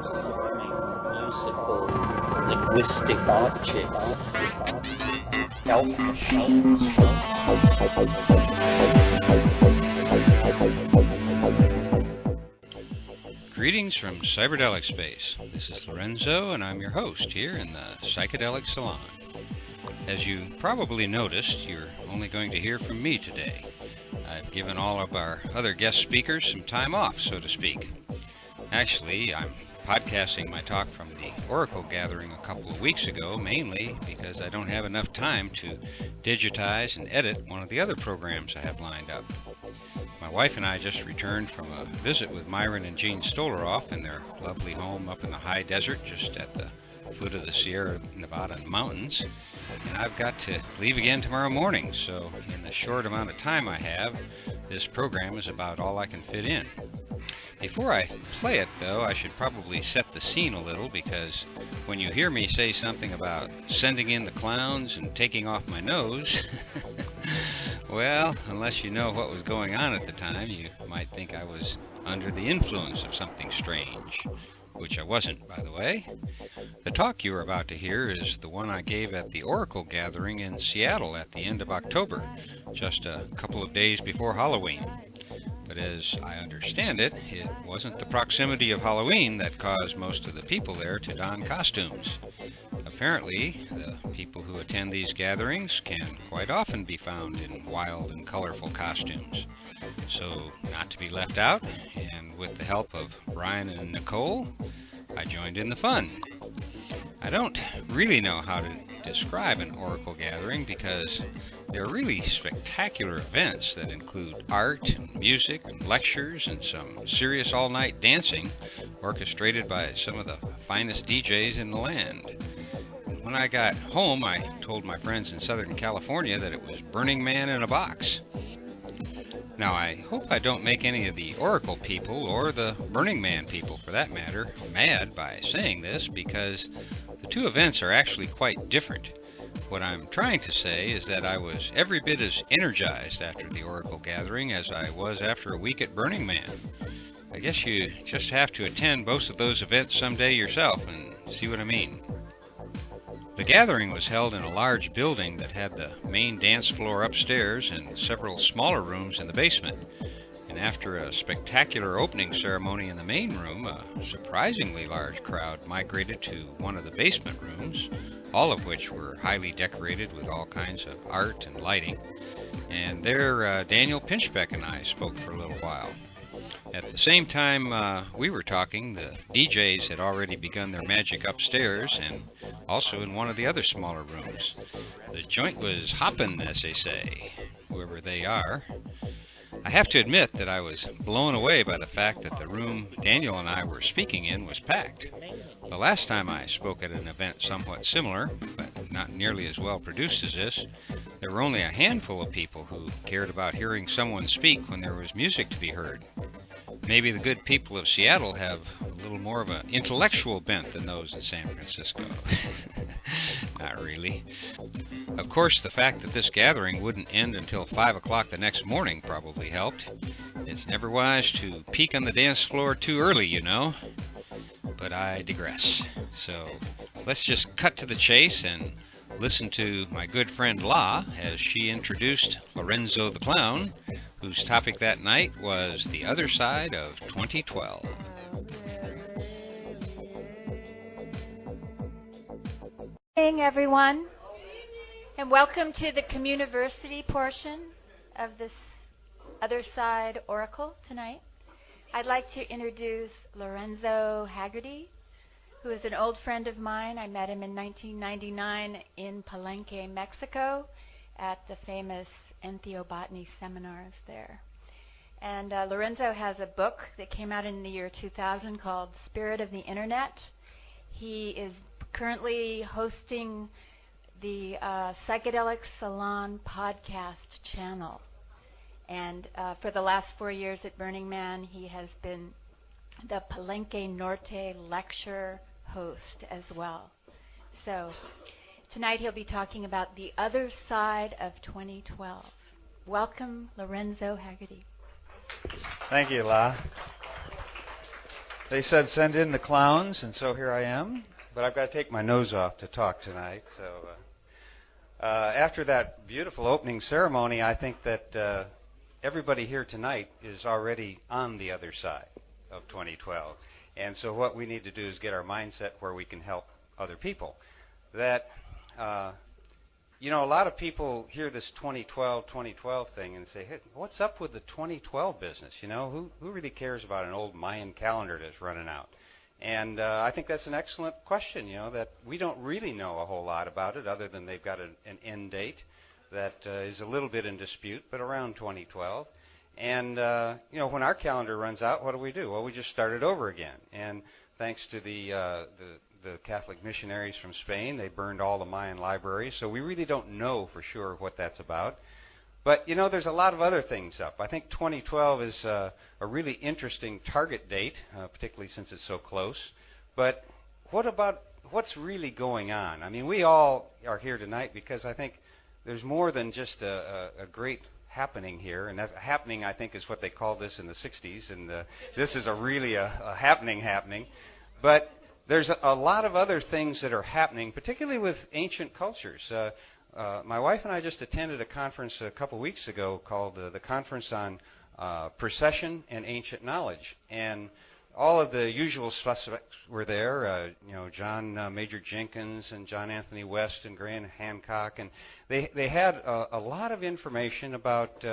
musical, linguistic object, elf machines. Greetings from Cyberdelic Space. This is Lorenzo, and I'm your host here in the Psychedelic Salon. As you probably noticed, you're only going to hear from me today. I've given all of our other guest speakers some time off, so to speak. Actually, I'm podcasting my talk from the Oracle gathering a couple of weeks ago, mainly because I don't have enough time to digitize and edit one of the other programs I have lined up. My wife and I just returned from a visit with Myron and Jean Stolaroff in their lovely home up in the high desert just at the foot of the Sierra Nevada mountains. And I've got to leave again tomorrow morning, so in the short amount of time I have, this program is about all I can fit in. Before I play it, though, I should probably set the scene a little, because when you hear me say something about sending in the clowns and taking off my nose, well, unless you know what was going on at the time, you might think I was under the influence of something strange, which I wasn't, by the way. The talk you are about to hear is the one I gave at the Oracle gathering in Seattle at the end of October, just a couple of days before Halloween. But as I understand it, it wasn't the proximity of Halloween that caused most of the people there to don costumes. Apparently, the people who attend these gatherings can quite often be found in wild and colorful costumes. So, not to be left out, and with the help of Brian and Nicole, I joined in the fun. I don't really know how to describe an Oracle gathering, because they're really spectacular events that include art, and music, and lectures, and some serious all-night dancing orchestrated by some of the finest DJs in the land. When I got home, I told my friends in Southern California that it was Burning Man in a box. Now, I hope I don't make any of the Oracle people, or the Burning Man people for that matter, mad by saying this, because the two events are actually quite different. What I'm trying to say is that I was every bit as energized after the Oracle gathering as I was after a week at Burning Man. I guess you just have to attend both of those events someday yourself and see what I mean. The gathering was held in a large building that had the main dance floor upstairs and several smaller rooms in the basement. And after a spectacular opening ceremony in the main room, a surprisingly large crowd migrated to one of the basement rooms, all of which were highly decorated with all kinds of art and lighting. And there, Daniel Pinchbeck and I spoke for a little while. At the same time we were talking, the DJs had already begun their magic upstairs and also in one of the other smaller rooms. The joint was hoppin', as they say, whoever they are. I have to admit that I was blown away by the fact that the room Daniel and I were speaking in was packed. The last time I spoke at an event somewhat similar, but not nearly as well produced as this, there were only a handful of people who cared about hearing someone speak when there was music to be heard. Maybe the good people of Seattle have a little more of an intellectual bent than those in San Francisco. Not really. Of course, the fact that this gathering wouldn't end until 5 o'clock the next morning probably helped. It's never wise to peak on the dance floor too early, you know. But I digress. So let's just cut to the chase and listen to my good friend La as she introduced Lorenzo the Clown, whose topic that night was the other side of 2012. Good evening, everyone, and welcome to the Communiversity portion of this Other Side Oracle tonight. I'd like to introduce Lorenzo Haggerty, who is an old friend of mine. I met him in 1999 in Palenque, Mexico, at the famous ethnobotany seminars there. And Lorenzo has a book that came out in the year 2000 called Spirit of the Internet. He is currently hosting the Psychedelic Salon podcast channel. And for the last 4 years at Burning Man, he has been the Palenque Norte lecture host as well. So tonight he'll be talking about the other side of 2012. Welcome, Lorenzo Haggerty. Thank you, La. They said send in the clowns, and so here I am. But I've got to take my nose off to talk tonight. So after that beautiful opening ceremony, I think that everybody here tonight is already on the other side of 2012. And so what we need to do is get our mindset where we can help other people. That, you know, a lot of people hear this 2012 thing and say, hey, what's up with the 2012 business? You know, who really cares about an old Mayan calendar that's running out? And I think that's an excellent question, you know, that we don't really know a whole lot about it other than they've got an end date that is a little bit in dispute, but around 2012. And, you know, when our calendar runs out, what do? Well, we just start it over again. And thanks to the Catholic missionaries from Spain, they burned all the Mayan libraries, so we really don't know for sure what that's about. But, you know, there's a lot of other things up. I think 2012 is a really interesting target date, particularly since it's so close. But what about what's really going on? I mean, we all are here tonight because I think there's more than just a great happening here. And that happening, I think, is what they called this in the 60s. And this is really a happening. But there's a lot of other things that are happening, particularly with ancient cultures. My wife and I just attended a conference a couple weeks ago called the Conference on Precession and Ancient Knowledge. And all of the usual suspects were there, you know, John Major Jenkins and John Anthony West and Graham Hancock. And they had a lot of information about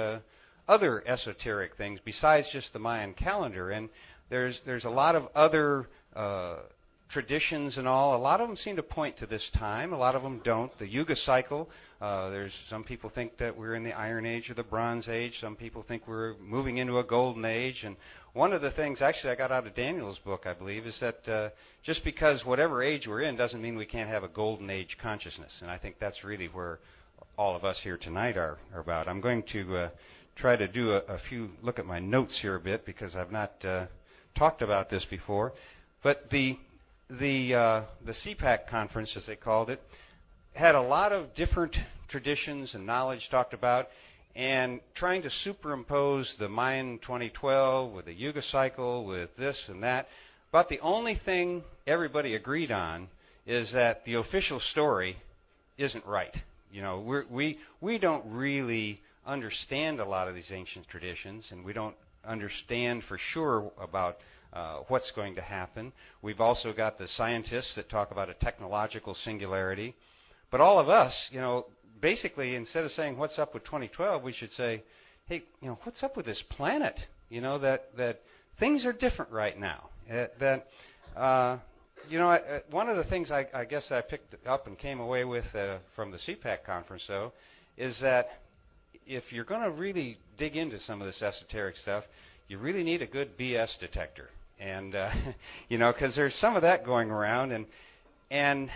other esoteric things besides just the Mayan calendar. And there's a lot of other traditions and all. A lot of them seem to point to this time. A lot of them don't. The Yuga cycle, there's some people think that we're in the Iron Age or the Bronze Age. Some people think we're moving into a Golden Age. And one of the things, actually, I got out of Daniel's book, I believe, is that just because whatever age we're in doesn't mean we can't have a Golden Age consciousness. And I think that's really where all of us here tonight are about. I'm going to try to do look at my notes here a bit because I've not talked about this before. But the CPAC conference, as they called it, had a lot of different traditions and knowledge talked about, and trying to superimpose the Mayan 2012 with the Yuga cycle, with this and that. But the only thing everybody agreed on is that the official story isn't right. You know, we don't really understand a lot of these ancient traditions, and we don't understand for sure about what's going to happen. We've also got the scientists that talk about a technological singularity. But all of us, you know, basically, instead of saying what's up with 2012, we should say, hey, you know, what's up with this planet? You know, that things are different right now. You know, one of the things I guess I picked up and came away with from the CPAC conference, though, is that if you're going to really dig into some of this esoteric stuff, you really need a good BS detector. And, you know, because there's some of that going around. And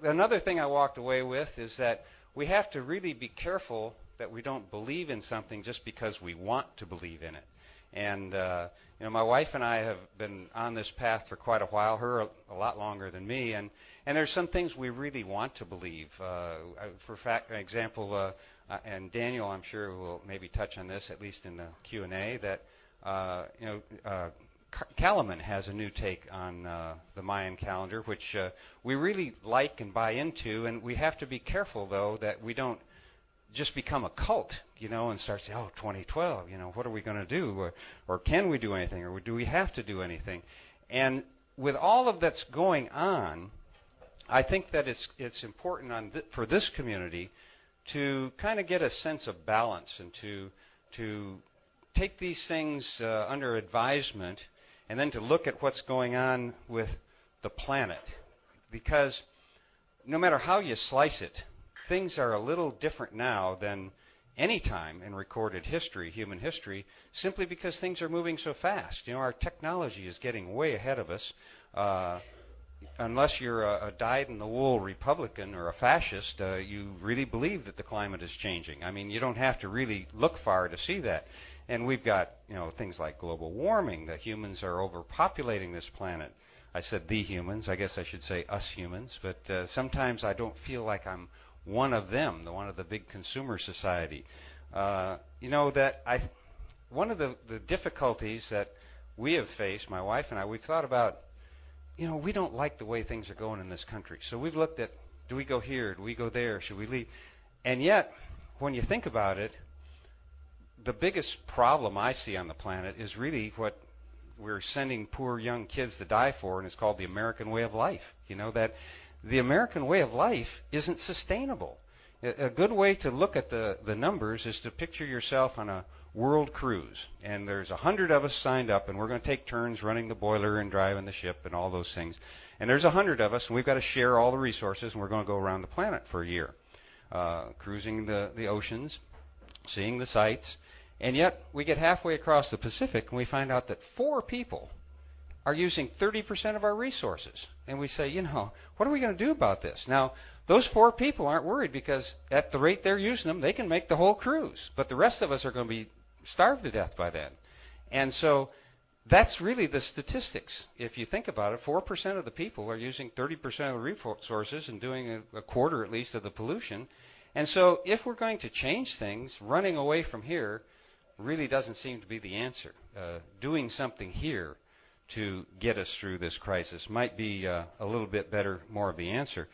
another thing I walked away with is that we have to really be careful that we don't believe in something just because we want to believe in it. And, you know, my wife and I have been on this path for quite a while, her a lot longer than me. And there's some things we really want to believe. For example, and Daniel, I'm sure, will maybe touch on this, at least in the Q&A, that, you know, Kalaman has a new take on the Mayan calendar, which we really like and buy into, and we have to be careful, though, that we don't just become a cult, you know, and start saying, oh, 2012, you know, what are we going to do? Or can we do anything? Or do we have to do anything? And with all of that's going on, I think that it's important for this community to kind of get a sense of balance and to take these things under advisement, and then to look at what's going on with the planet. Because no matter how you slice it, things are a little different now than any time in recorded history, human history, simply because things are moving so fast. You know, our technology is getting way ahead of us. Unless you're a dyed-in-the-wool Republican or a fascist, you really believe that the climate is changing. I mean, you don't have to really look far to see that. And we've got, you know, things like global warming. The humans are overpopulating this planet. I said the humans. I guess I should say us humans. But sometimes I don't feel like I'm one of them, one of the big consumer society. You know, that one of the difficulties that we have faced, my wife and I, we've thought about, we don't like the way things are going in this country. So we've looked at, do we go here? Do we go there? Should we leave? And yet, when you think about it, the biggest problem I see on the planet is really what we're sending poor young kids to die for, and it's called the American way of life. That the American way of life isn't sustainable. A good way to look at the numbers is to picture yourself on a world cruise, and there's 100 of us signed up, and we're going to take turns running the boiler and driving the ship and all those things. And there's 100 of us, and we've got to share all the resources, and we're going to go around the planet for a year, cruising the oceans, seeing the sights. And yet we get halfway across the Pacific, and we find out that 4 people are using 30% of our resources. And we say, what are we going to do about this? Now, those 4 people aren't worried, because at the rate they're using them, they can make the whole cruise. But the rest of us are going to be starved to death by then. And so that's really the statistics. If you think about it, 4% of the people are using 30% of the resources and doing a quarter at least of the pollution. And so if we're going to change things, running away from here really doesn't seem to be the answer. Doing something here to get us through this crisis might be a little bit better, more of the answer.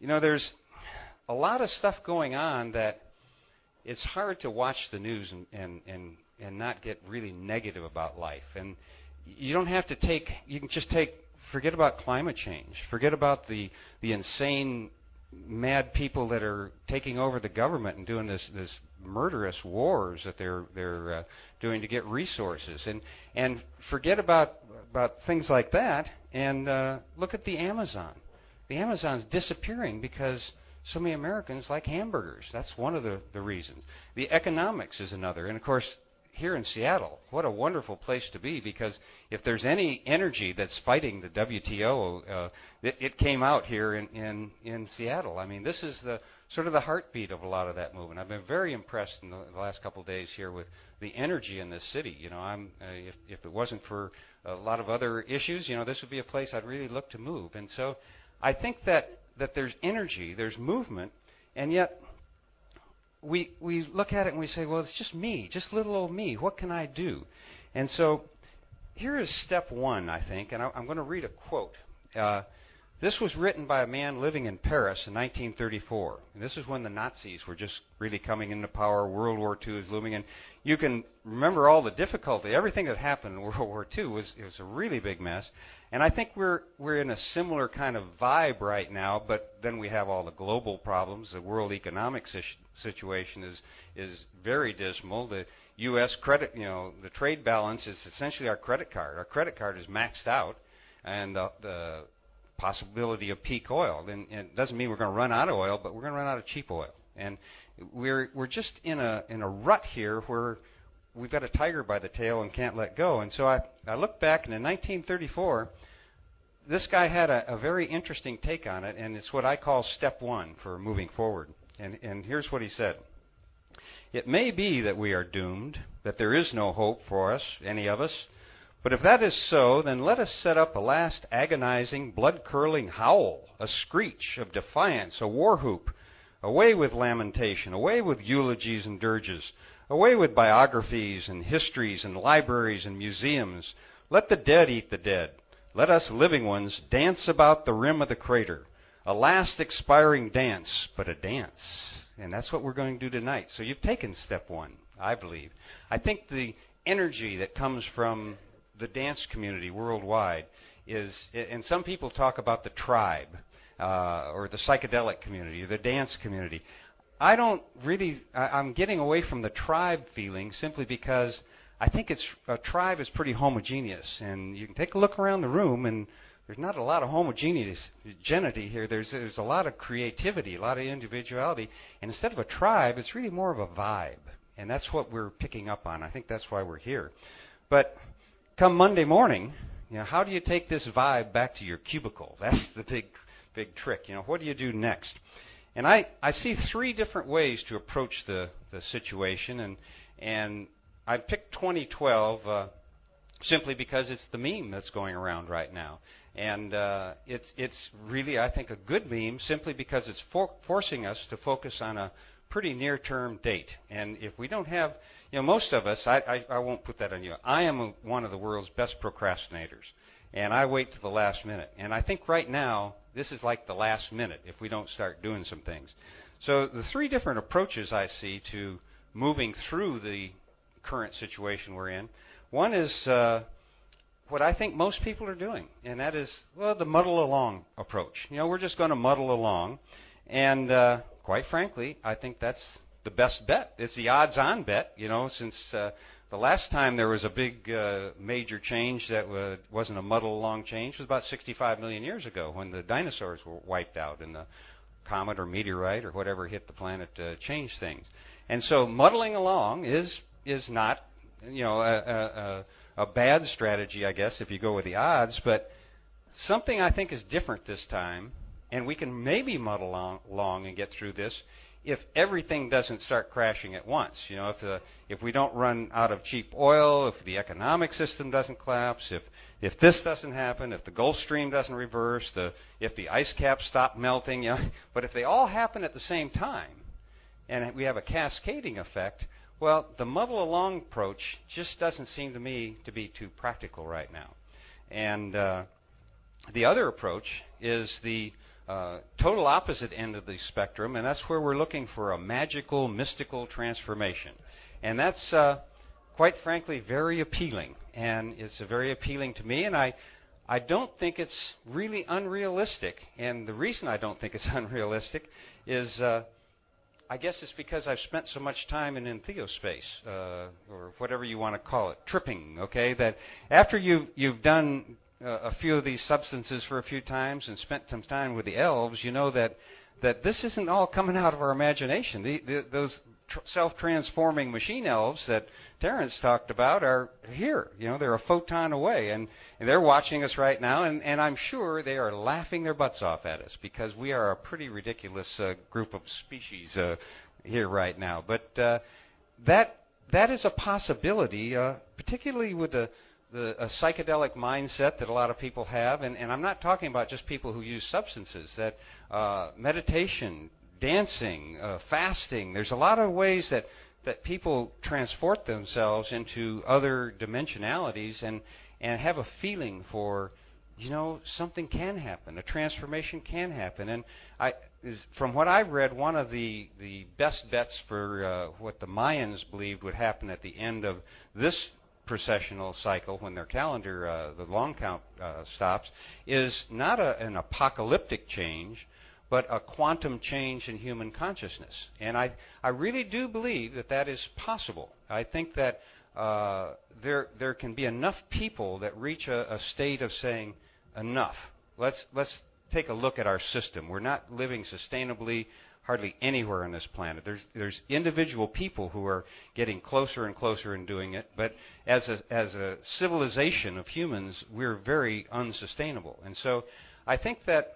There's a lot of stuff going on that it's hard to watch the news and not get really negative about life. And you don't have to you can just forget about climate change. Forget about the insane mad people that are taking over the government and doing this murderous wars that they're doing to get resources, and forget about things like that, and look at the Amazon. The Amazon's disappearing because so many Americans like hamburgers. That's one of the reasons. The economics is another. And of course, here in Seattle, what a wonderful place to be, because if there's any energy that's fighting the WTO, it came out here in Seattle. I mean, this is the sort of the heartbeat of a lot of that movement. I've been very impressed in the last couple of days here with the energy in this city. If it wasn't for a lot of other issues, this would be a place I'd really look to move. And so I think that there's energy, there's movement, and yet we look at it and we say, well, it's just me, just little old me. What can I do? And so here is step one, I think, and I'm going to read a quote. This was written by a man living in Paris in 1934. And this is when the Nazis were just really coming into power. World War II is looming. And you can remember all the difficulty. Everything that happened in World War II was a really big mess. And I think we're in a similar kind of vibe right now, but then we have all the global problems. The world economic situation is very dismal. The U.S. credit, the trade balance is essentially our credit card. Our credit card is maxed out, and the possibility of peak oil. And it doesn't mean we're going to run out of oil, but we're going to run out of cheap oil. And we're just in a rut here where we've got a tiger by the tail and can't let go. And so I look back, and in 1934, this guy had a very interesting take on it, and it's what I call step one for moving forward. And here's what he said. It may be that we are doomed, that there is no hope for us, any of us. But if that is so, then let us set up a last agonizing, blood-curdling howl, a screech of defiance, a war whoop. Away with lamentation, away with eulogies and dirges, away with biographies and histories and libraries and museums. Let the dead eat the dead. Let us living ones dance about the rim of the crater. A last expiring dance, but a dance. And that's what we're going to do tonight. So you've taken step one, I believe. I think the energy that comes from the dance community worldwide is, and some people talk about the tribe, or the psychedelic community, or the dance community. I'm getting away from the tribe feeling simply because I think a tribe is pretty homogeneous. And you can take a look around the room, and there's not a lot of homogeneity here. There's a lot of creativity, a lot of individuality. And instead of a tribe, it's really more of a vibe. And that's what we're picking up on. I think that's why we're here. But come Monday morning, how do you take this vibe back to your cubicle? That's the big trick. What do you do next? And I see 3 different ways to approach the situation, and I picked 2012 simply because it's the meme that's going around right now. And it's really, I think, a good meme simply because it's forcing us to focus on a pretty near-term date. And if we don't have, most of us, I won't put that on you. I am one of the world's best procrastinators, and I wait to the last minute. And I think right now, this is like the last minute if we don't start doing some things. So the three different approaches I see to moving through the current situation we're in. One is what I think most people are doing, and that is, the muddle along approach. We're just going to muddle along, and quite frankly, I think that's the best bet. It's the odds-on bet, since the last time there was a big major change that wasn't a muddle along change was about 65 million years ago when the dinosaurs were wiped out and the comet or meteorite or whatever hit the planet changed things. And so muddling along is not, a bad strategy, I guess, if you go with the odds, but something I think is different this time, and we can maybe muddle along and get through this if everything doesn't start crashing at once. If we don't run out of cheap oil, if the economic system doesn't collapse, if this doesn't happen, if the Gulf Stream doesn't reverse, if the ice caps stop melting, but if they all happen at the same time, and we have a cascading effect, well, the muddle along approach just doesn't seem to me to be too practical right now. And the other approach is the total opposite end of the spectrum, and that's where we're looking for a magical, mystical transformation. And that's, quite frankly, very appealing. And it's very appealing to me, and I don't think it's really unrealistic. And the reason I don't think it's unrealistic is I guess it's because I've spent so much time in entheospace, or whatever you want to call it, tripping, okay? That after you've done a few of these substances for a few times and spent some time with the elves, you know that this isn't all coming out of our imagination. Those self-transforming machine elves that Terence talked about are here. They're a photon away, and they're watching us right now, and I'm sure they are laughing their butts off at us because we are a pretty ridiculous group of species here right now. But that is a possibility, particularly with a psychedelic mindset that a lot of people have, and I'm not talking about just people who use substances, that meditation, dancing, fasting, there's a lot of ways that people transport themselves into other dimensionalities and have a feeling for, something can happen, a transformation can happen. And from what I've read, one of the best bets for what the Mayans believed would happen at the end of this precessional cycle, when their calendar, the long count stops, is not an apocalyptic change, but a quantum change in human consciousness. And I really do believe that is possible. I think that there can be enough people that reach a state of saying, enough. Let's take a look at our system. We're not living sustainably hardly anywhere on this planet. There's individual people who are getting closer and closer in doing it, but as a civilization of humans, we're very unsustainable. And so I think that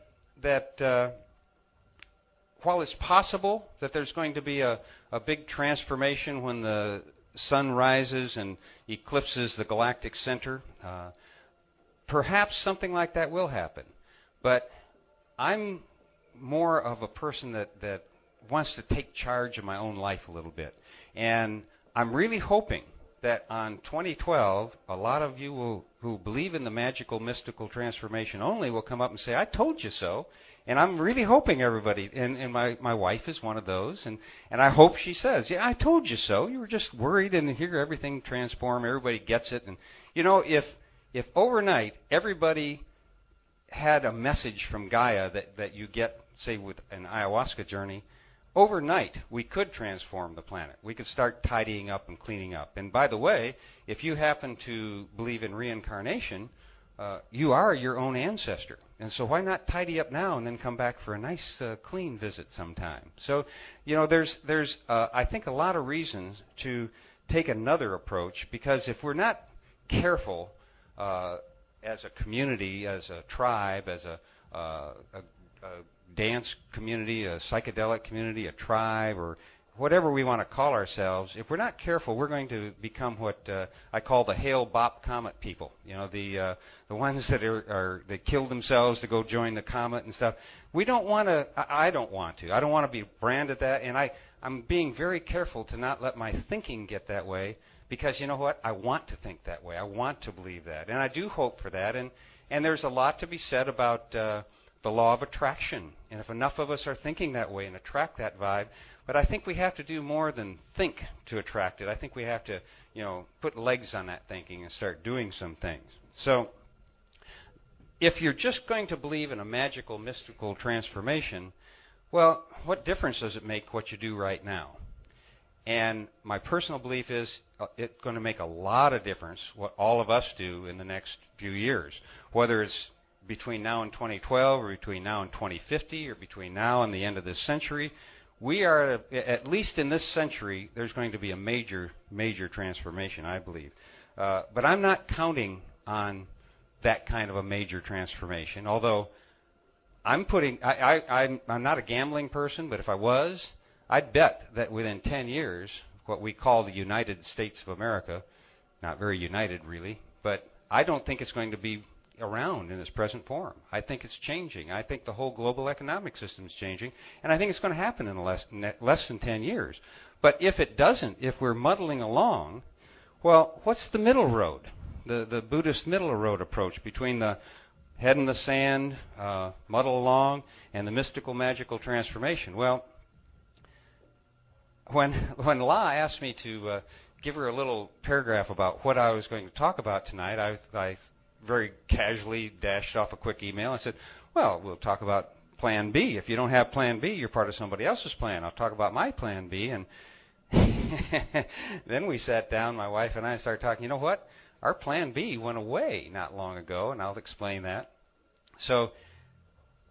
while it's possible that there's going to be a big transformation when the sun rises and eclipses the galactic center, perhaps something like that will happen. But I'm more of a person that wants to take charge of my own life a little bit. And I'm really hoping that on 2012, a lot of you who believe in the magical, mystical transformation only will come up and say, I told you so. And I'm really hoping everybody, and my wife is one of those, and I hope she says, yeah, I told you so. You were just worried, and here everything transform, everybody gets it. And, if overnight everybody had a message from Gaia that you get, say, with an ayahuasca journey, overnight we could transform the planet. We could start tidying up and cleaning up. And by the way, if you happen to believe in reincarnation, you are your own ancestor. And so why not tidy up now and then come back for a nice clean visit sometime? So, there's I think, a lot of reasons to take another approach, because if we're not careful as a community, as a tribe, as a dance community, a psychedelic community, a tribe, or whatever we want to call ourselves, if we're not careful, we're going to become what I call the Hale-Bopp comet people. The ones that kill themselves to go join the comet and stuff. We don't want to. I don't want to. I don't want to be branded that. And I'm being very careful to not let my thinking get that way, because you know what? I want to think that way. I want to believe that. And I do hope for that. And there's a lot to be said about the law of attraction. And if enough of us are thinking that way and attract that vibe, but I think we have to do more than think to attract it. I think we have to, put legs on that thinking and start doing some things. So if you're just going to believe in a magical, mystical transformation, well, what difference does it make what you do right now? And my personal belief is it's going to make a lot of difference what all of us do in the next few years, whether it's between now and 2012 or between now and 2050 or between now and the end of this century. We are, at least in this century, there's going to be a major, major transformation, I believe. But I'm not counting on that kind of a major transformation, although I'm not a gambling person, but if I was, I'd bet that within 10 years, what we call the United States of America, not very united really, but I don't think it's going to be around in its present form. I think it's changing. I think the whole global economic system is changing, and I think it's going to happen in less than 10 years. But if it doesn't, if we're muddling along, well, what's the middle road? The Buddhist middle road approach between the head in the sand, muddle along, and the mystical, magical transformation. Well, when La asked me to give her a little paragraph about what I was going to talk about tonight, I very casually dashed off a quick email. I said, well, we'll talk about Plan B. If you don't have Plan B, you're part of somebody else's plan. I'll talk about my Plan B. And then we sat down, my wife and I, started talking. You know what? Our Plan B went away not long ago, and I'll explain that. So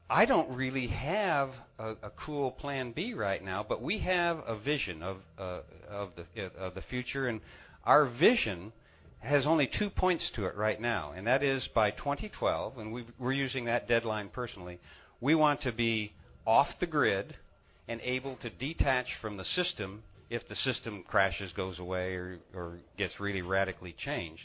I don't really have a cool Plan B right now, but we have a vision of the future, and our vision has only 2 points to it right now, and that is by 2012, and we're using that deadline personally, we want to be off the grid and able to detach from the system if the system crashes, goes away, or gets really radically changed.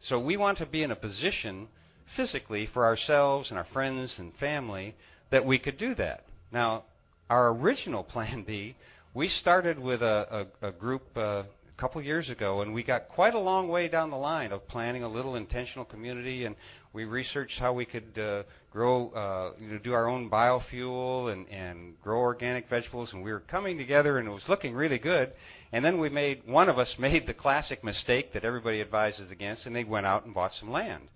So we want to be in a position physically for ourselves and our friends and family that we could do that. Now, our original Plan B, we started with a group a couple years ago, and we got quite a long way down the line of planning a little intentional community, and we researched how we could grow, do our own biofuel and grow organic vegetables, and we were coming together, and it was looking really good. And then one of us made the classic mistake that everybody advises against, and they went out and bought some land.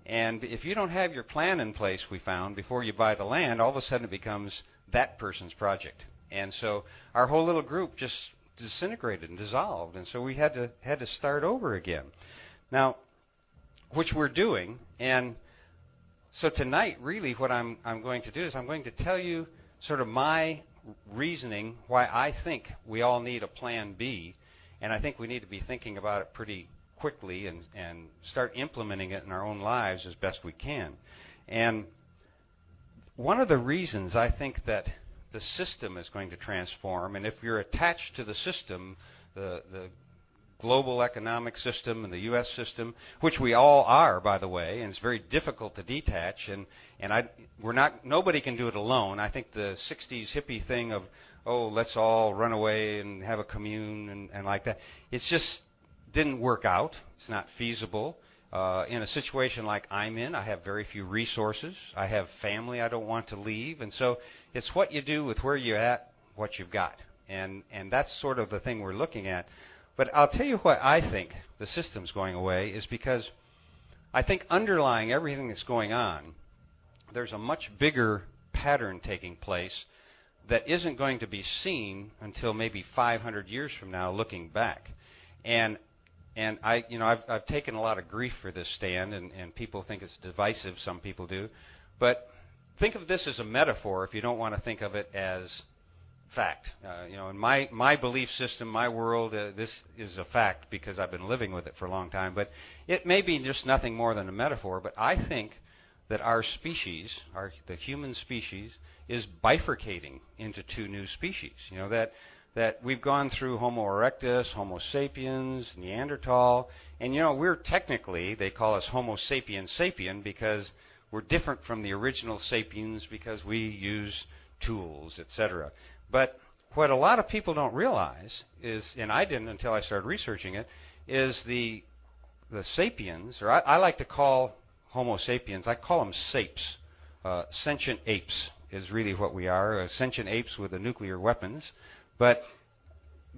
And if you don't have your plan in place, we found, before you buy the land, all of a sudden it becomes that person's project. And so our whole little group just disintegrated and dissolved, and so we had to start over again. Now, which we're doing, and so tonight, really, what I'm going to do is I'm going to tell you sort of my reasoning why I think we all need a Plan B, and I think we need to be thinking about it pretty quickly and start implementing it in our own lives as best we can. And one of the reasons I think that the system is going to transform, and if you're attached to the system, the global economic system and the U.S. system, which we all are, by the way, and it's very difficult to detach, nobody can do it alone. I think the 60s hippie thing of, let's all run away and have a commune and like that, it's just didn't work out. It's not feasible. In a situation like I'm in, I have very few resources. I have family I don't want to leave. And so it's what you do with where you're at, what you've got. And that's sort of the thing we're looking at. But I'll tell you why I think the system's going away is because I think underlying everything that's going on, there's a much bigger pattern taking place that isn't going to be seen until maybe 500 years from now looking back. And I've taken a lot of grief for this stand, and people think it's divisive. Some people do. But think of this as a metaphor if you don't want to think of it as fact. In my belief system, my world, this is a fact because I've been living with it for a long time. But it may be just nothing more than a metaphor. But I think that our species, the human species, is bifurcating into two new species. That we've gone through Homo erectus, Homo sapiens, Neanderthal, and we're technically, they call us Homo sapiens sapien because we're different from the original sapiens because we use tools, etc. But what a lot of people don't realize is, and I didn't until I started researching it, is the sapiens, or I like to call Homo sapiens, I call them sapes. Sentient apes is really what we are, sentient apes with the nuclear weapons. But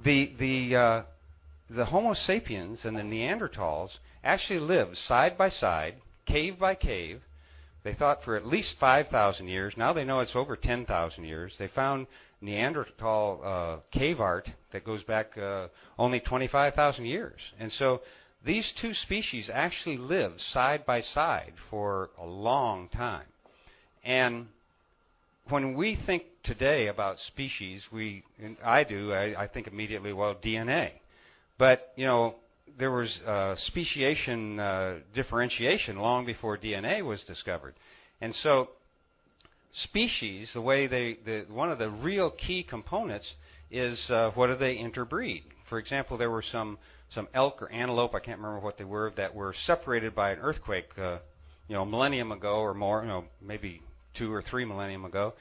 the Homo sapiens and the Neanderthals actually lived side by side, cave by cave. They thought for at least 5,000 years. Now they know it's over 10,000 years. They found Neanderthal cave art that goes back only 25,000 years. And so these two species actually lived side by side for a long time. And when we think today about species, I think immediately, well, DNA. But, you know, there was speciation differentiation long before DNA was discovered. And so species, the way one of the real key components is what do they interbreed? For example, there were some elk or antelope, I can't remember what they were, that were separated by an earthquake, a millennium ago or more, maybe 2 or 3 millennium ago.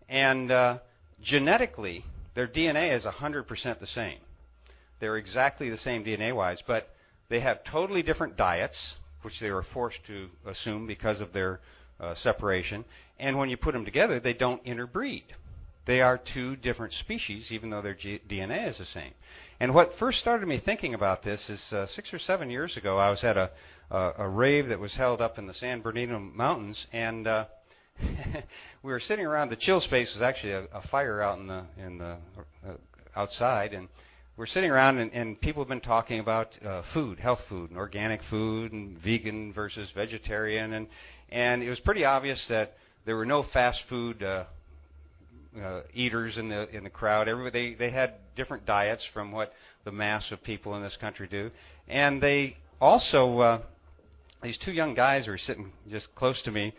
And genetically, their DNA is 100% the same. They're exactly the same DNA-wise, but they have totally different diets, which they were forced to assume because of their separation. And when you put them together, they don't interbreed. They are two different species, even though their DNA is the same. And what first started me thinking about this is 6 or 7 years ago, I was at a rave that was held up in the San Bernardino Mountains, and we were sitting around. The chill space was actually a fire out in the outside, and we're sitting around, and people have been talking about food, health food, and organic food, and vegan versus vegetarian, and it was pretty obvious that there were no fast food eaters in the crowd. Everybody they had different diets from what the mass of people in this country do, and they also these two young guys were sitting just close to me.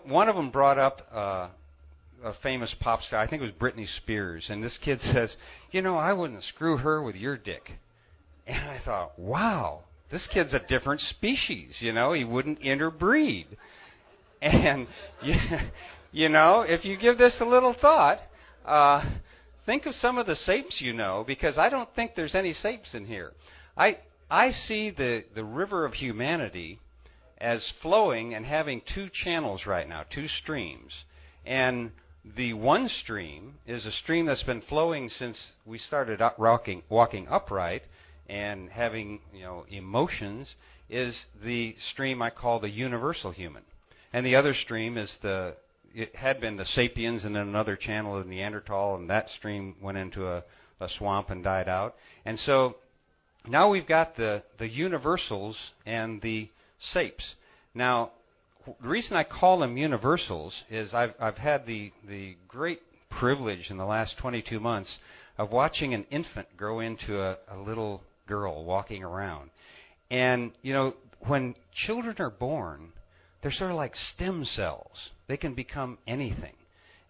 One of them brought up a famous pop star, I think it was Britney Spears, and this kid says, I wouldn't screw her with your dick. And I thought, wow, this kid's a different species, he wouldn't interbreed. And, if you give this a little thought, think of some of the sapes because I don't think there's any sapes in here. I see the river of humanity as flowing and having two channels right now, two streams. And the one stream is a stream that's been flowing since we started walking upright and having emotions, is the stream I call the universal human. And the other stream is it had been the sapiens, and then another channel of Neanderthal, and that stream went into a swamp and died out. And so now we've got the universals and the sapes. Now, the reason I call them universals is I've had the great privilege in the last 22 months of watching an infant grow into a little girl walking around. And, when children are born, they're sort of like stem cells. They can become anything.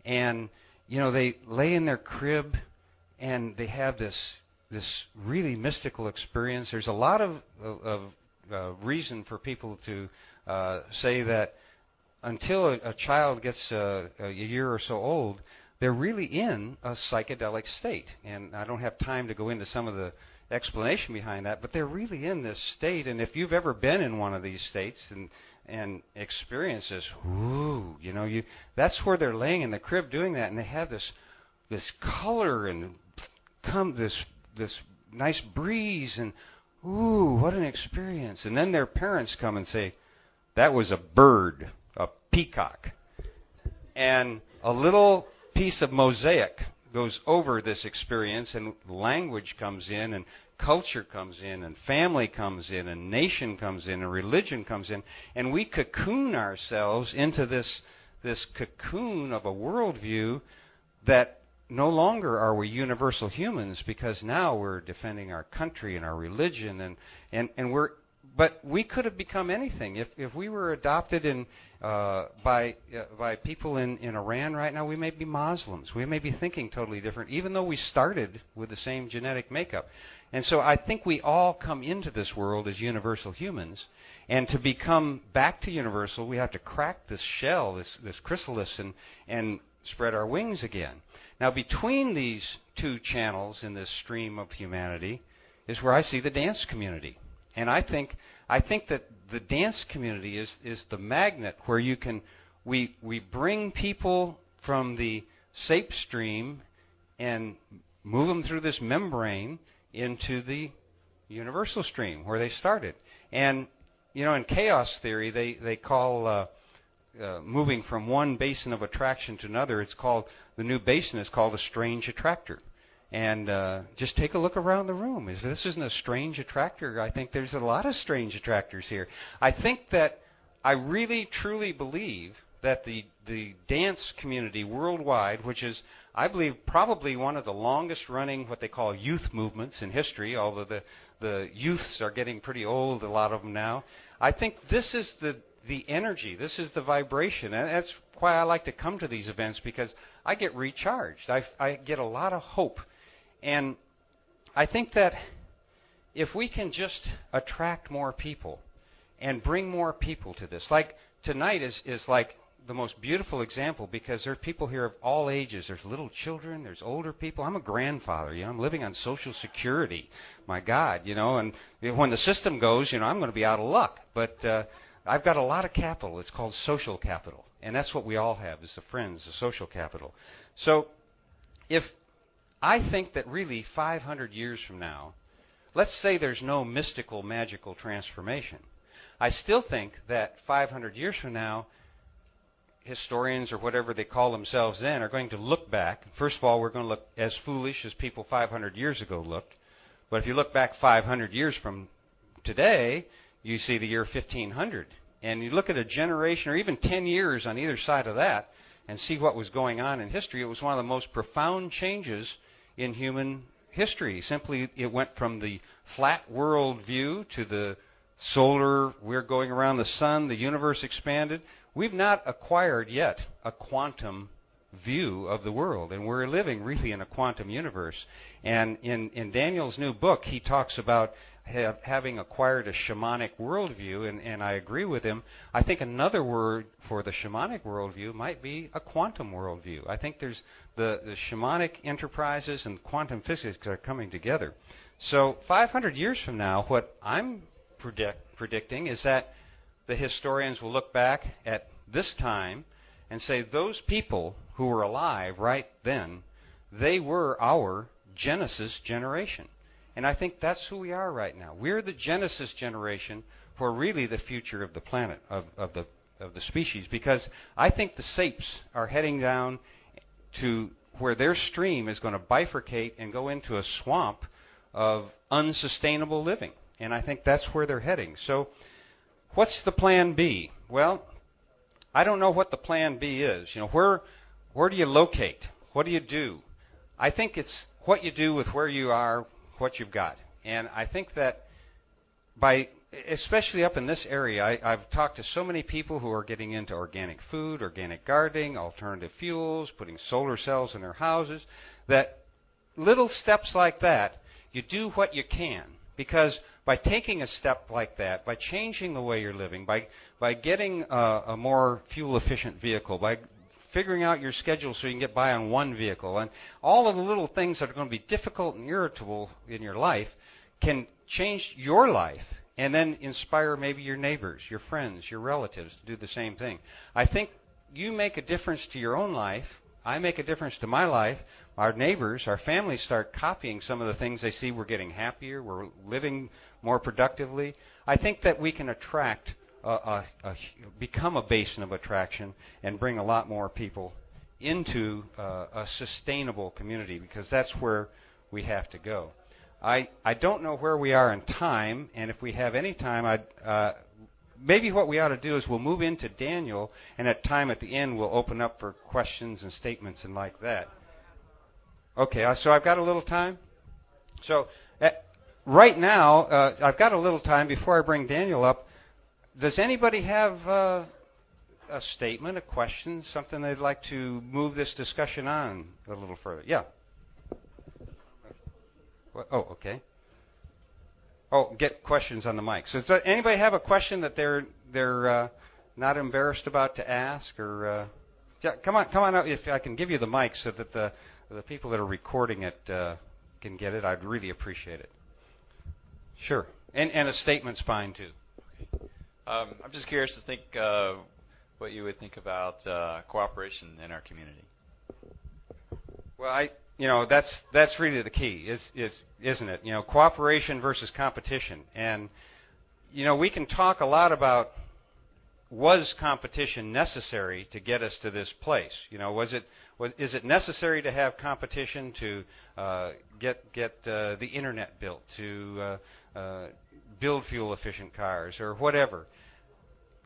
And, they lay in their crib and they have this really mystical experience. There's a lot of reason for people to say that until a child gets a year or so old, they're really in a psychedelic state. And I don't have time to go into some of the explanation behind that, but they're really in this state. And if you've ever been in one of these states and experienced this, that's where they're laying in the crib doing that, and they have this color and this nice breeze, and what an experience. And then their parents come and say, that was a bird, a peacock. And a little piece of mosaic goes over this experience, and language comes in, and culture comes in, and family comes in, and nation comes in, and religion comes in, and we cocoon ourselves into this cocoon of a worldview that no longer are we universal humans, because now we're defending our country and our religion, but we could have become anything. If we were adopted by people in Iran right now, we may be Muslims. We may be thinking totally different, even though we started with the same genetic makeup. And so I think we all come into this world as universal humans. And to become back to universal, we have to crack this shell, this chrysalis, and spread our wings again. Now, between these two channels in this stream of humanity is where I see the dance community. And I think that the dance community is the magnet where we bring people from the sape stream and move them through this membrane into the universal stream where they started. And, in chaos theory, they call moving from one basin of attraction to another, the new basin is called a strange attractor. And just take a look around the room. This isn't a strange attractor. I think there's a lot of strange attractors here. I think that I really, truly believe that the dance community worldwide, which is, I believe, probably one of the longest running what they call youth movements in history, although the youths are getting pretty old, a lot of them now. I think this is the energy, this is the vibration, and that's why I like to come to these events, because I get recharged. I get a lot of hope. And I think that if we can just attract more people and bring more people to this, like tonight is like the most beautiful example, because there are people here of all ages. There's little children, there's older people. I'm a grandfather, I'm living on Social Security. My God, and when the system goes, I'm going to be out of luck. But I've got a lot of capital. It's called social capital. And that's what we all have, is the friends, the social capital. So if I think that really 500 years from now, let's say there's no mystical, magical transformation, I still think that 500 years from now, historians or whatever they call themselves then are going to look back. First of all, we're going to look as foolish as people 500 years ago looked. But if you look back 500 years from today, you see the year 1500. And you look at a generation or even 10 years on either side of that and see what was going on in history. It was one of the most profound changes in human history. Simply, it went from the flat world view to the solar, we're going around the sun, the universe expanded. We've not acquired yet a quantum view of the world, and we're living really in a quantum universe. And in Daniel's new book, he talks about having acquired a shamanic worldview, and I agree with him. I think another word for the shamanic worldview might be a quantum worldview. I think there's the shamanic enterprises and quantum physics are coming together. So 500 years from now, what I'm predicting is that the historians will look back at this time and say those people who were alive right then, they were our Genesis generation. And I think that's who we are right now. We're the Genesis generation for really the future of the planet, of the species, because I think the sapes are heading down to where their stream is going to bifurcate and go into a swamp of unsustainable living. And I think that's where they're heading. So what's the plan B? Well, I don't know what the plan B is. Where do you locate? What do you do? I think it's what you do with where you are, what you've got. And I think that especially up in this area, I've talked to so many people who are getting into organic food, organic gardening, alternative fuels, putting solar cells in their houses, that little steps like that, you do what you can. Because by taking a step like that, by changing the way you're living, by getting a more fuel-efficient vehicle, by figuring out your schedule so you can get by on one vehicle, and all of the little things that are going to be difficult and irritable in your life can change your life and then inspire maybe your neighbors, your friends, your relatives to do the same thing. I think you make a difference to your own life. I make a difference to my life. Our neighbors, our families start copying some of the things they see. We're getting happier. We're living more productively. I think that we can attract, become a basin of attraction and bring a lot more people into a sustainable community, because that's where we have to go. I don't know where we are in time, and if we have any time, maybe what we ought to do is we'll move into Daniel, and at the end we'll open up for questions and statements and like that. Okay, so I've got a little time. So right now, I've got a little time before I bring Daniel up. Does anybody have a statement, a question, something they'd like to move this discussion on a little further? Yeah. Oh, okay. Oh, get questions on the mic. So does anybody have a question that they're not embarrassed about to ask? Or Yeah, come on out. If I can give you the mic so that the people that are recording it can get it, I'd really appreciate it. Sure, and a statement's fine too. I'm just curious to think what you would think about cooperation in our community. Well, that's really the key, isn't it? Cooperation versus competition, and we can talk a lot about, was competition necessary to get us to this place? Is it necessary to have competition to get the internet built, to build fuel-efficient cars, or whatever?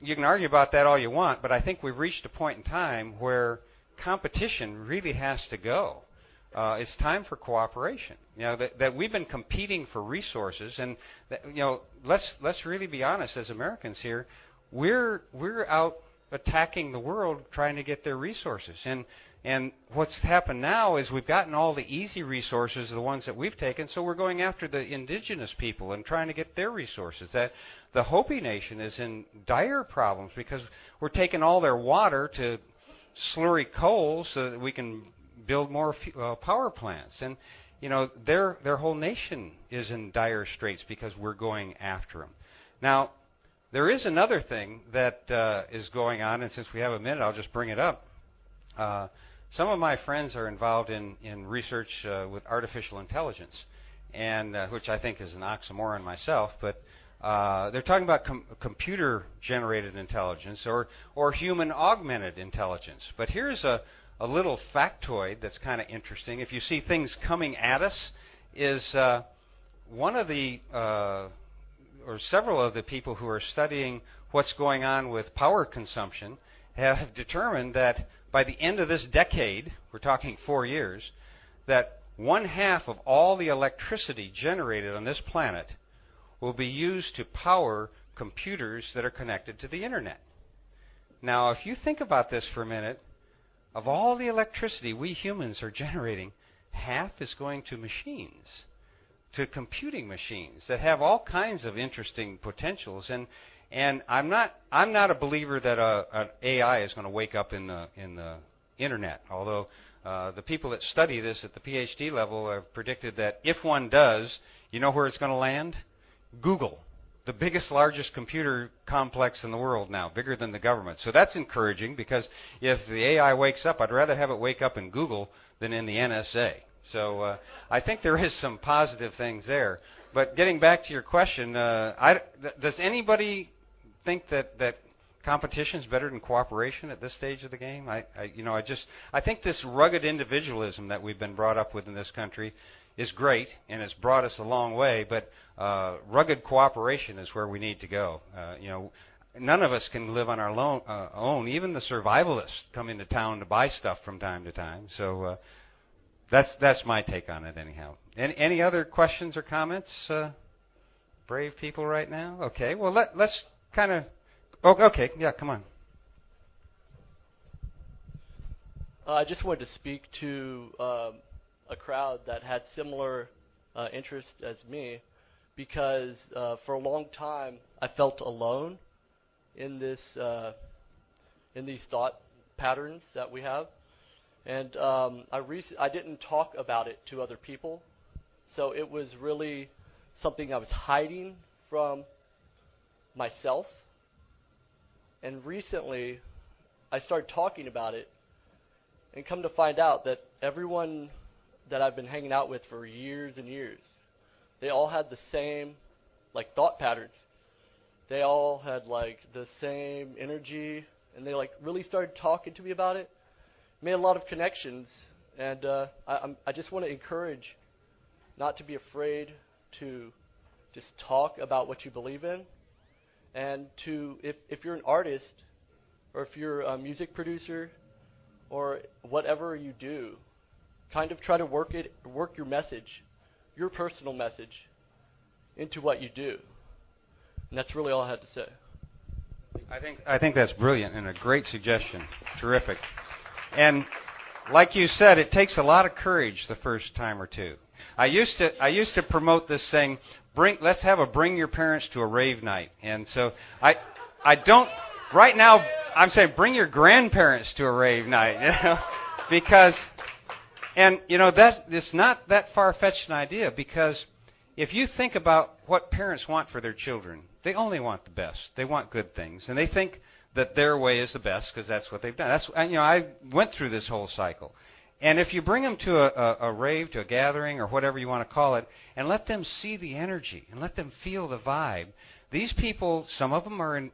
You can argue about that all you want, but I think we've reached a point in time where competition really has to go. It's time for cooperation. That we've been competing for resources, and let's really be honest as Americans here. We're out attacking the world trying to get their resources. And what's happened now is we've gotten all the easy resources, the ones that we've taken, so we're going after the indigenous people and trying to get their resources. That the Hopi Nation is in dire problems because we're taking all their water to slurry coal so that we can build more power plants. And their whole nation is in dire straits because we're going after them. Now, there is another thing that is going on, and since we have a minute, I'll just bring it up. Some of my friends are involved in research with artificial intelligence, and which I think is an oxymoron myself, but they're talking about computer-generated intelligence or human-augmented intelligence. But here's a little factoid that's kind of interesting. If you see things coming at us, is one of the or several of the people who are studying what's going on with power consumption have determined that by the end of this decade, we're talking 4 years, that 1/2 of all the electricity generated on this planet will be used to power computers that are connected to the internet. Now, if you think about this for a minute, of all the electricity we humans are generating, 1/2 is going to machines, to computing machines that have all kinds of interesting potentials. And I'm not a believer that an AI is going to wake up in the internet. Although the people that study this at the PhD level have predicted that if one does, you know where it's going to land? Google, the biggest, largest computer complex in the world now, bigger than the government. So that's encouraging, because if the AI wakes up, I'd rather have it wake up in Google than in the NSA. So I think there is some positive things there. But getting back to your question, does anybody think that competition is better than cooperation at this stage of the game? I think this rugged individualism that we've been brought up with in this country is great, and it's brought us a long way. But rugged cooperation is where we need to go. None of us can live on our own. Even the survivalists come into town to buy stuff from time to time. So that's my take on it, anyhow. Any other questions or comments? Brave people right now. Okay. Well, let's kind of. Okay. Yeah. Come on. I just wanted to speak to a crowd that had similar interests as me, because for a long time I felt alone in this in these thought patterns that we have, and I didn't talk about it to other people, so it was really something I was hiding from myself. And recently I started talking about it, and come to find out that everyone that I've been hanging out with for years and years, they all had the same thought patterns. They all had the same energy, and they really started talking to me about it. Made a lot of connections, and I just want to encourage not to be afraid to just talk about what you believe in, and to, if you're an artist, or if you're a music producer, or whatever you do, kind of try to work your message, your personal message, into what you do. And that's really all I had to say. I think that's brilliant and a great suggestion. Terrific. And like you said, it takes a lot of courage the first time or two. I used to promote this saying, let's have a bring your parents to a rave night. And so I don't right now I'm saying bring your grandparents to a rave night, because, and that it's not that far-fetched an idea, because if you think about what parents want for their children, they only want the best. They want good things, and they think that their way is the best because that's what they've done. I went through this whole cycle. And if you bring them to a rave, to a gathering, or whatever you want to call it, and let them see the energy and let them feel the vibe, these people, some of them are in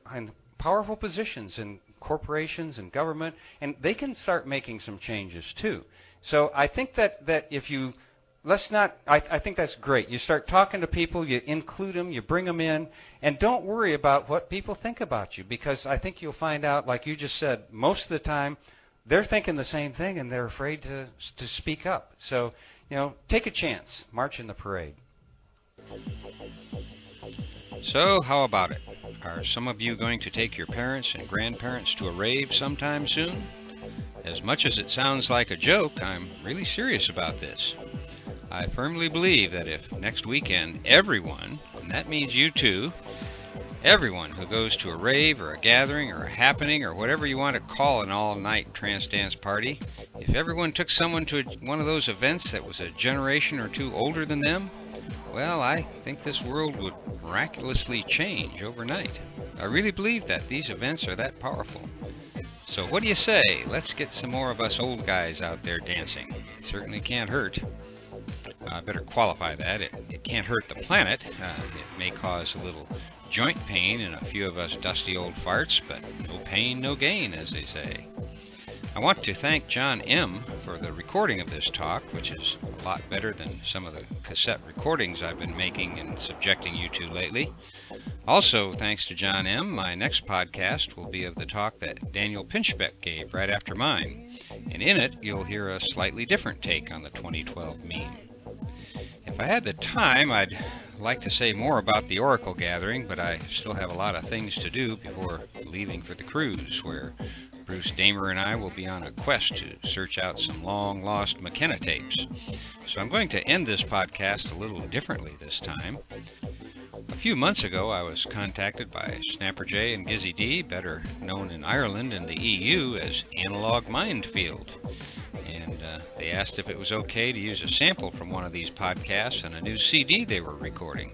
powerful positions in corporations and government, and they can start making some changes too. So I think that if you I think that's great. You start talking to people, you include them, you bring them in, and don't worry about what people think about you, because I think you'll find out, like you just said, most of the time they're thinking the same thing and they're afraid to speak up. So, take a chance. March in the parade. So, how about it? Are some of you going to take your parents and grandparents to a rave sometime soon? As much as it sounds like a joke, I'm really serious about this. I firmly believe that if next weekend everyone, and that means you too, everyone who goes to a rave or a gathering or a happening or whatever you want to call an all-night trance dance party, if everyone took someone to one of those events that was a generation or two older than them, well, I think this world would miraculously change overnight. I really believe that these events are that powerful. So what do you say? Let's get some more of us old guys out there dancing. It certainly can't hurt. I better qualify that. It can't hurt the planet. It may cause a little joint pain in a few of us dusty old farts, but no pain, no gain, as they say. I want to thank John M. for the recording of this talk, which is a lot better than some of the cassette recordings I've been making and subjecting you to lately. Also, thanks to John M., my next podcast will be of the talk that Daniel Pinchbeck gave right after mine, and in it you'll hear a slightly different take on the 2012 meme. If I had the time, I'd like to say more about the Oracle gathering, but I still have a lot of things to do before leaving for the cruise, where Bruce Damer and I will be on a quest to search out some long-lost McKenna tapes. So I'm going to end this podcast a little differently this time. A few months ago, I was contacted by Snapper J and Gizzy D, better known in Ireland and the EU as Analog Minefield. And they asked if it was okay to use a sample from one of these podcasts on a new CD they were recording.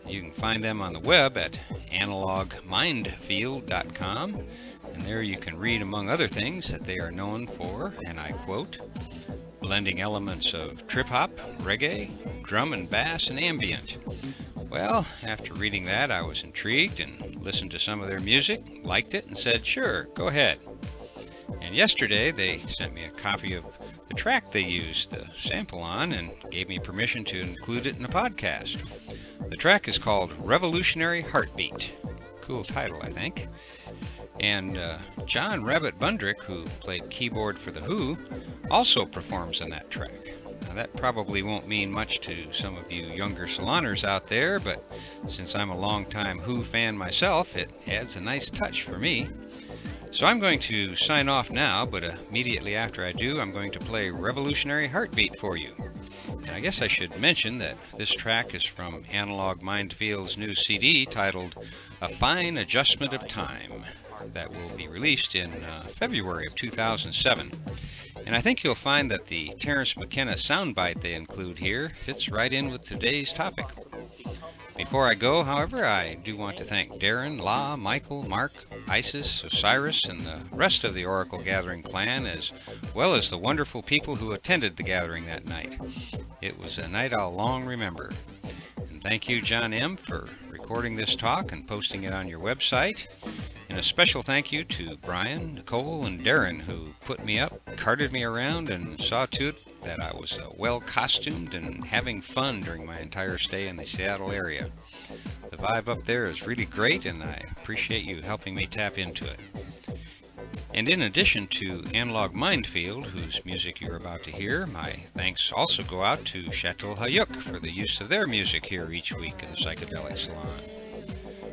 You can find them on the web at analogminefield.com, and there you can read, among other things, that they are known for, and I quote, blending elements of trip-hop, reggae, drum and bass, and ambient. Well, after reading that, I was intrigued and listened to some of their music, liked it, and said, sure, go ahead. And yesterday, they sent me a copy of the track they used the sample on and gave me permission to include it in a podcast. The track is called Revolutionary Heartbeat. Cool title, I think. And John Rabbit Bundrick, who played keyboard for The Who, also performs on that track. Now, that probably won't mean much to some of you younger saloners out there, but since I'm a longtime Who fan myself, it adds a nice touch for me. So I'm going to sign off now, but immediately after I do, I'm going to play Revolutionary Heartbeat for you. And I guess I should mention that this track is from Analog Mindfield's new CD titled A Fine Adjustment of Time, that will be released in February of 2007. And I think you'll find that the Terence McKenna soundbite they include here fits right in with today's topic. Before I go, however, I do want to thank Darren, La, Michael, Mark, Isis, Osiris, and the rest of the Oracle Gathering clan, as well as the wonderful people who attended the gathering that night. It was a night I'll long remember. And thank you, John M., for recording this talk and posting it on your website. And a special thank you to Brian, Nicole, and Darren, who put me up, carted me around, and saw to it that I was well costumed and having fun during my entire stay in the Seattle area. The vibe up there is really great, and I appreciate you helping me tap into it. And in addition to Analog Minefield, whose music you're about to hear, my thanks also go out to Chateau Hayuk for the use of their music here each week in the Psychedelic Salon.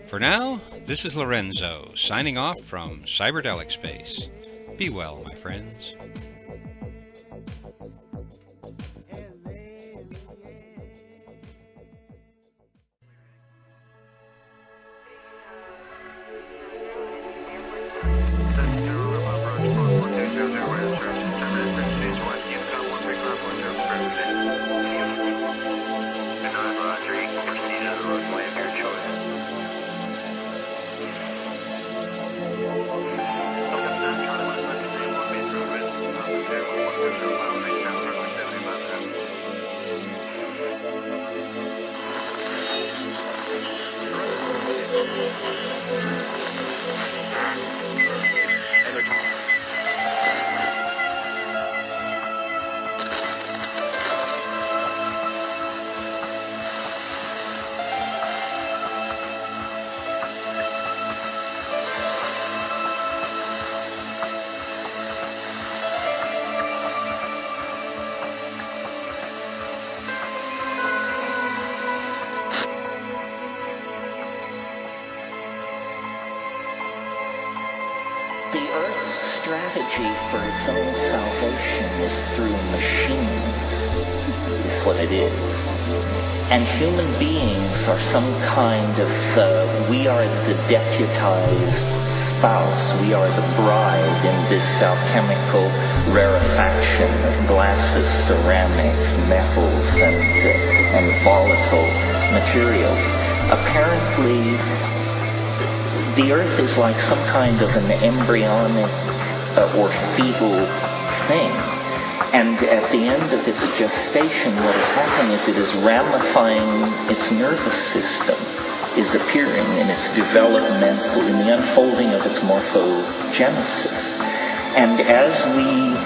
For now, this is Lorenzo, signing off from Cyberdelic Space. Be well, my friends. the Earth's strategy for its own salvation is through machines, is what it is. And human beings are some kind of, we are the deputized spouse, we are the bride in this alchemical rarefaction of glasses, ceramics, metals, and volatile materials. Apparently, the Earth is like some kind of an embryonic or fetal thing. And at the end of its gestation, what is happening is it is ramifying its nervous system, is appearing in its developmental, in the unfolding of its morphogenesis. And as we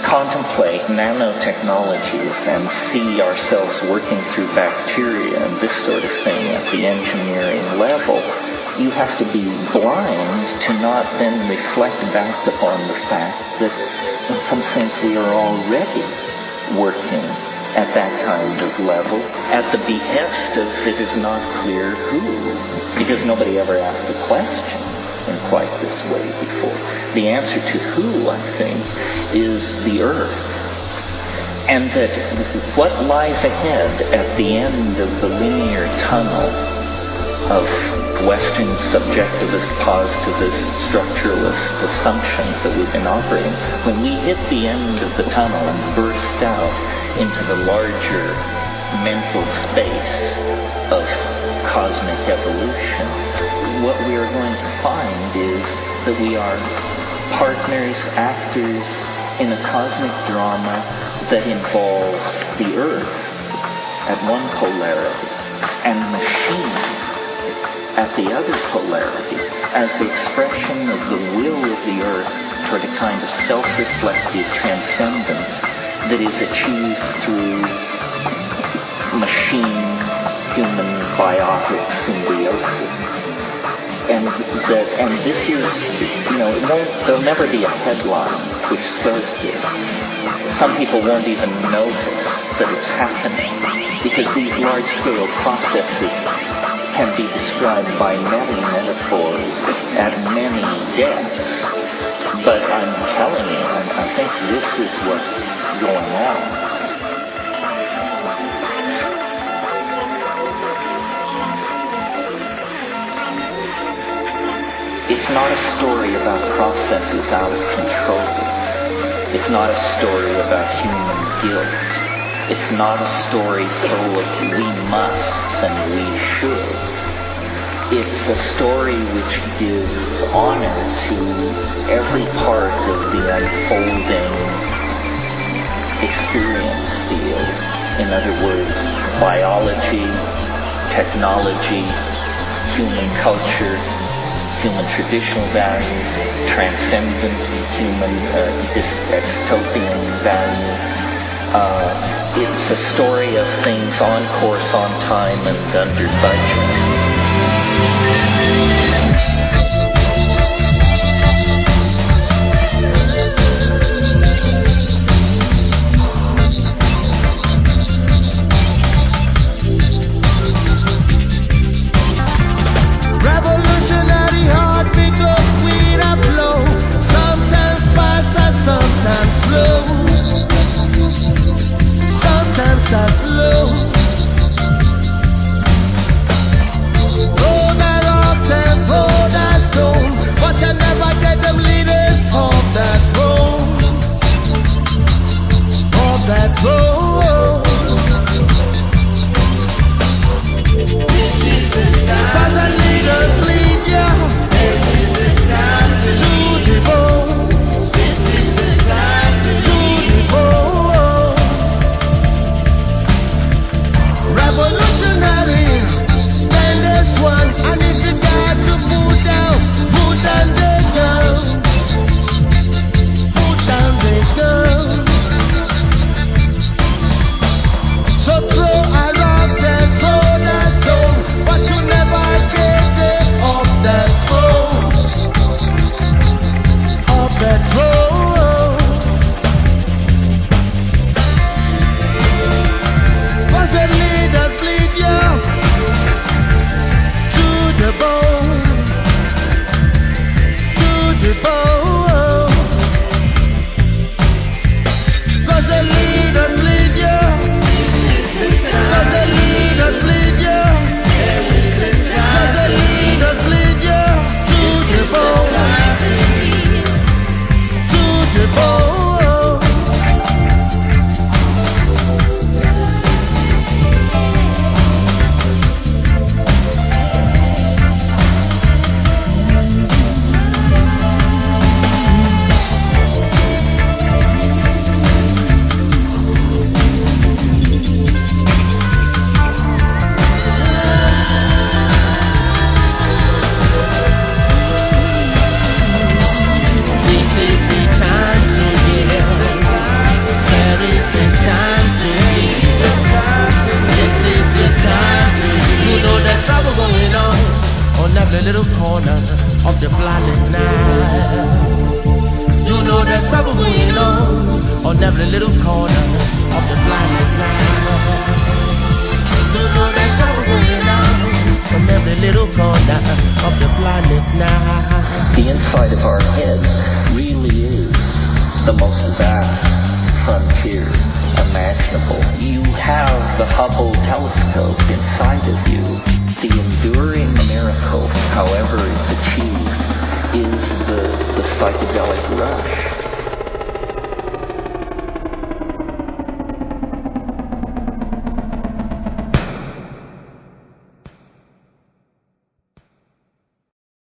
contemplate nanotechnologies and see ourselves working through bacteria and this sort of thing at the engineering level, you have to be blind to not then reflect back upon the fact that in some sense we are already working at that kind of level at the behest of it is not clear who, because nobody ever asked a question in quite this way before. The answer to who, I think, is the Earth. And that what lies ahead at the end of the linear tunnel of Western subjectivist, positivist, structuralist assumptions that we've been operating, when we hit the end of the tunnel and burst out into the larger mental space of cosmic evolution, what we are going to find is that we are partners, actors in a cosmic drama that involves the Earth at one polarity and machines at the other polarity, as the expression of the will of the Earth toward a kind of self-reflective transcendence that is achieved through machine-human biotic symbiosis. And this is, there'll never be a headline which says this. Some people won't even notice that it's happening, because these large-scale processes can be described by many metaphors at many depths. But I'm telling you, I think this is what's going on. It's not a story about processes out of control. It's not a story about human guilt. It's not a story full of we musts and we should. It's a story which gives honor to every part of the unfolding experience field. In other words, biology, technology, human culture, human traditional values, transcendent human dystopian values. It's a story of things on course, on time, and under budget. Oh, that often blinded night. You know there's trouble going on every little corner of the blinded night. You know there's trouble going on every little corner of the blinded night. The inside of our heads really is the most vast frontier imaginable. You have the Hubble telescope inside of you. The enduring miracle, however it's achieved, is the psychedelic rush.